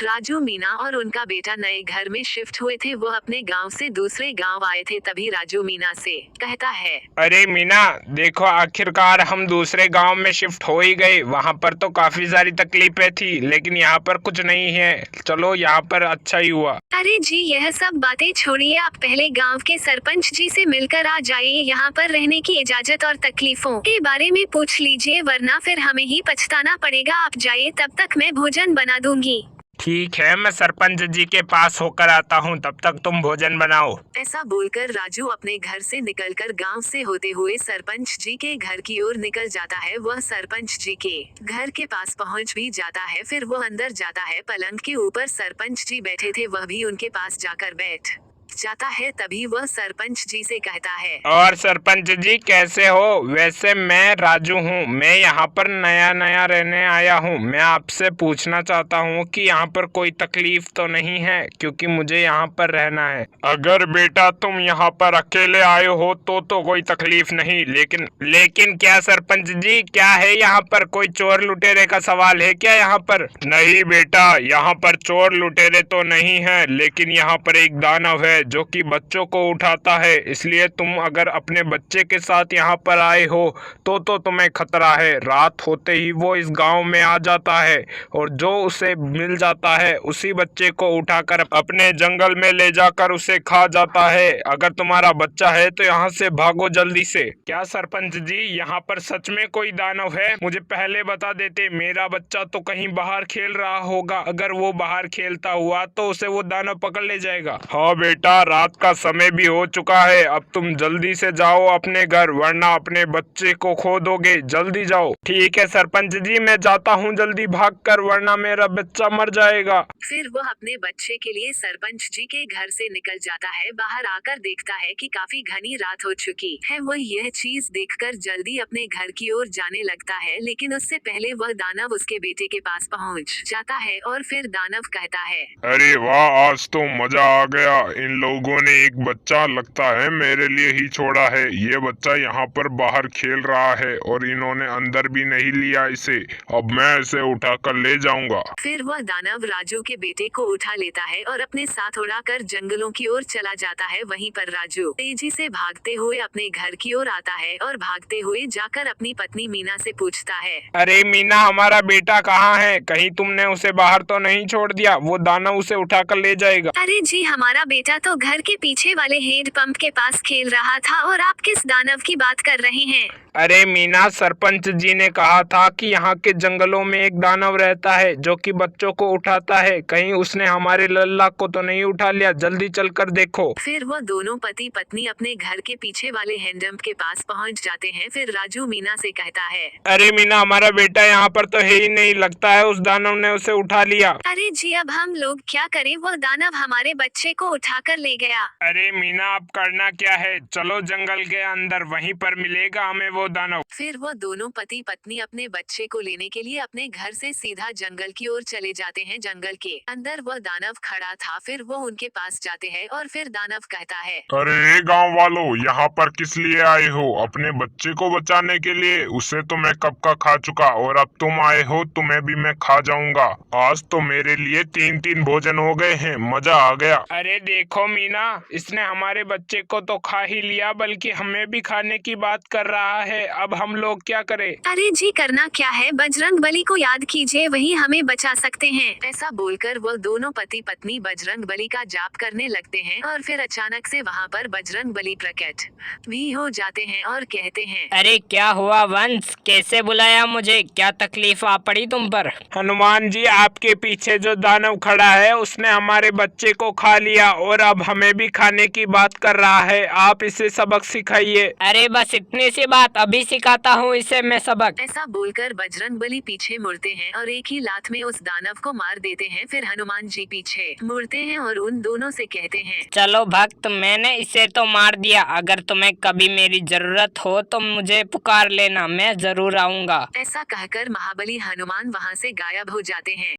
राजू, मीना और उनका बेटा नए घर में शिफ्ट हुए थे। वो अपने गांव से दूसरे गांव आए थे। तभी राजू मीना से कहता है, अरे मीना, देखो आखिरकार हम दूसरे गांव में शिफ्ट हो ही गए। वहां पर तो काफी सारी तकलीफें थी, लेकिन यहाँ पर कुछ नहीं है। चलो, यहाँ पर अच्छा ही हुआ। अरे जी, यह सब बातें छोड़िए, आप पहले गांव के सरपंच जी से मिलकर आ जाइए। यहाँ पर रहने की इजाजत और तकलीफों के बारे में पूछ लीजिए, वरना फिर हमें ही पछताना पड़ेगा। आप जाइए, तब तक मैं भोजन बना दूंगी। ठीक है, मैं सरपंच जी के पास होकर आता हूँ, तब तक तुम भोजन बनाओ। ऐसा बोलकर राजू अपने घर से निकलकर गांव से होते हुए सरपंच जी के घर की ओर निकल जाता है। वह सरपंच जी के घर के पास पहुंच भी जाता है। फिर वो अंदर जाता है। पलंग के ऊपर सरपंच जी बैठे थे। वह भी उनके पास जाकर बैठ जाता है। तभी वह सरपंच जी से कहता है, और सरपंच जी कैसे हो? वैसे मैं राजू हूँ। मैं यहाँ पर नया नया रहने आया हूँ। मैं आपसे पूछना चाहता हूँ कि यहाँ पर कोई तकलीफ तो नहीं है, क्योंकि मुझे यहाँ पर रहना है। अगर बेटा तुम यहाँ पर अकेले आए हो तो कोई तकलीफ नहीं, लेकिन क्या सरपंच जी, क्या है यहाँ पर? कोई चोर लुटेरे का सवाल है क्या यहाँ पर? नहीं बेटा, यहाँ पर चोर लुटेरे तो नहीं है, लेकिन यहाँ पर एक दानव है जो कि बच्चों को उठाता है। इसलिए तुम अगर अपने बच्चे के साथ यहाँ पर आए हो तो तुम्हें खतरा है। रात होते ही वो इस गांव में आ जाता है और जो उसे मिल जाता है उसी बच्चे को उठाकर अपने जंगल में ले जाकर उसे खा जाता है। अगर तुम्हारा बच्चा है तो यहाँ से भागो जल्दी से। क्या सरपंच जी, यहाँ पर सच में कोई दानव है? मुझे पहले बता देते, मेरा बच्चा तो कहीं बाहर खेल रहा होगा। अगर वो बाहर खेलता हुआ तो उसे वो दानव पकड़ ले जाएगा। हाँ बेटा, रात का समय भी हो चुका है। अब तुम जल्दी से जाओ अपने घर, वरना अपने बच्चे को खो दोगे। जल्दी जाओ। ठीक है सरपंच जी, मैं जाता हूँ जल्दी भागकर, वरना मेरा बच्चा मर जाएगा। फिर वह अपने बच्चे के लिए सरपंच जी के घर से निकल जाता है। बाहर आकर देखता है कि काफी घनी रात हो चुकी है। वह यह चीज देखकर जल्दी अपने घर की ओर जाने लगता है, लेकिन उससे पहले वह दानव उसके बेटे के पास पहुंच जाता है और फिर दानव कहता है, अरे वाह, आज तो मजा आ गया। इन लोगों ने एक बच्चा लगता है मेरे लिए ही छोड़ा है। ये बच्चा यहाँ पर बाहर खेल रहा है और इन्होंने अंदर भी नहीं लिया इसे। अब मैं इसे उठाकर ले जाऊंगा। फिर वह दानव राजू के बेटे को उठा लेता है और अपने साथ उड़ाकर जंगलों की ओर चला जाता है। वहीं पर राजू तेजी से भागते हुए अपने घर की ओर आता है और भागते हुए जाकर अपनी पत्नी मीना से पूछता है, अरे मीना, हमारा बेटा कहाँ है? कहीं तुमने उसे बाहर तो नहीं छोड़ दिया? वो दानव उसे उठाकर ले जाएगा। अरे जी, हमारा बेटा तो घर के पीछे वाले हेड पंप के पास खेल रहा था। और आप किस दानव की बात कर रहे हैं? अरे मीना, सरपंच जी ने कहा था कि यहाँ के जंगलों में एक दानव रहता है जो कि बच्चों को उठाता है। कहीं उसने हमारे लल्ला को तो नहीं उठा लिया? जल्दी चलकर देखो। फिर वो दोनों पति पत्नी अपने घर के पीछे वाले हैंडपंप के पास पहुंच जाते हैं। फिर राजू मीना से कहता है, अरे मीना, हमारा बेटा यहाँ पर तो है ही नहीं। लगता है उस दानव ने उसे उठा लिया। अरे जी, अब हम लोग क्या करें? वो दानव हमारे बच्चे को उठाकर ले गया। अरे मीना, अब करना क्या है? चलो जंगल के अंदर, वहीं पर मिलेगा हमें वो दानव। फिर वो दोनों पति पत्नी अपने बच्चे को लेने के लिए अपने घर से सीधा जंगल की ओर चले जाते हैं। जंगल के अंदर वह दानव खड़ा था। फिर वो उनके पास जाते हैं और फिर दानव कहता है, अरे गांव वालों, यहाँ पर किस लिए आए हो? अपने बच्चे को बचाने के लिए? उसे तो मैं कब का खा चुका, और अब तुम आए हो, तुम्हें भी मैं खा जाऊंगा। आज तो मेरे लिए 3-3 भोजन हो गए हैं। मजा आ गया। अरे देखो मीना, इसने हमारे बच्चे को तो खा ही लिया, बल्कि हमें भी खाने की बात कर रहा है। अब हम लोग क्या करें? अरे जी, करना क्या है? बजरंग बली को याद कीजिए, वही हमें बचा सकते हैं। ऐसा बोलकर वह दोनों पति पत्नी बजरंग बली का जाप करने लगते हैं और फिर अचानक से वहाँ पर बजरंग बली प्रकट भी हो जाते हैं और कहते हैं, अरे क्या हुआ वंश, कैसे बुलाया मुझे? क्या तकलीफ आ पड़ी तुम पर? हनुमान जी, आपके पीछे जो दानव खड़ा है उसने हमारे बच्चे को खा लिया और अब हमें भी खाने की बात कर रहा है। आप इसे सबक सिखाइए। अरे बस इतनी सी बात, अभी सिखाता हूँ इसे मैं सबक। ऐसा बोलकर बजरंग बली पीछे मुड़ते हैं और एक ही लात में उस दानव को मार देते हैं। फिर हनुमान जी पीछे मुड़ते हैं और उन दोनों से कहते हैं, चलो भक्त, मैंने इसे तो मार दिया। अगर तुम्हें कभी मेरी जरूरत हो तो मुझे पुकार लेना, मैं जरूर आऊंगा। ऐसा कहकर महाबली हनुमान वहाँ से गायब हो जाते हैं।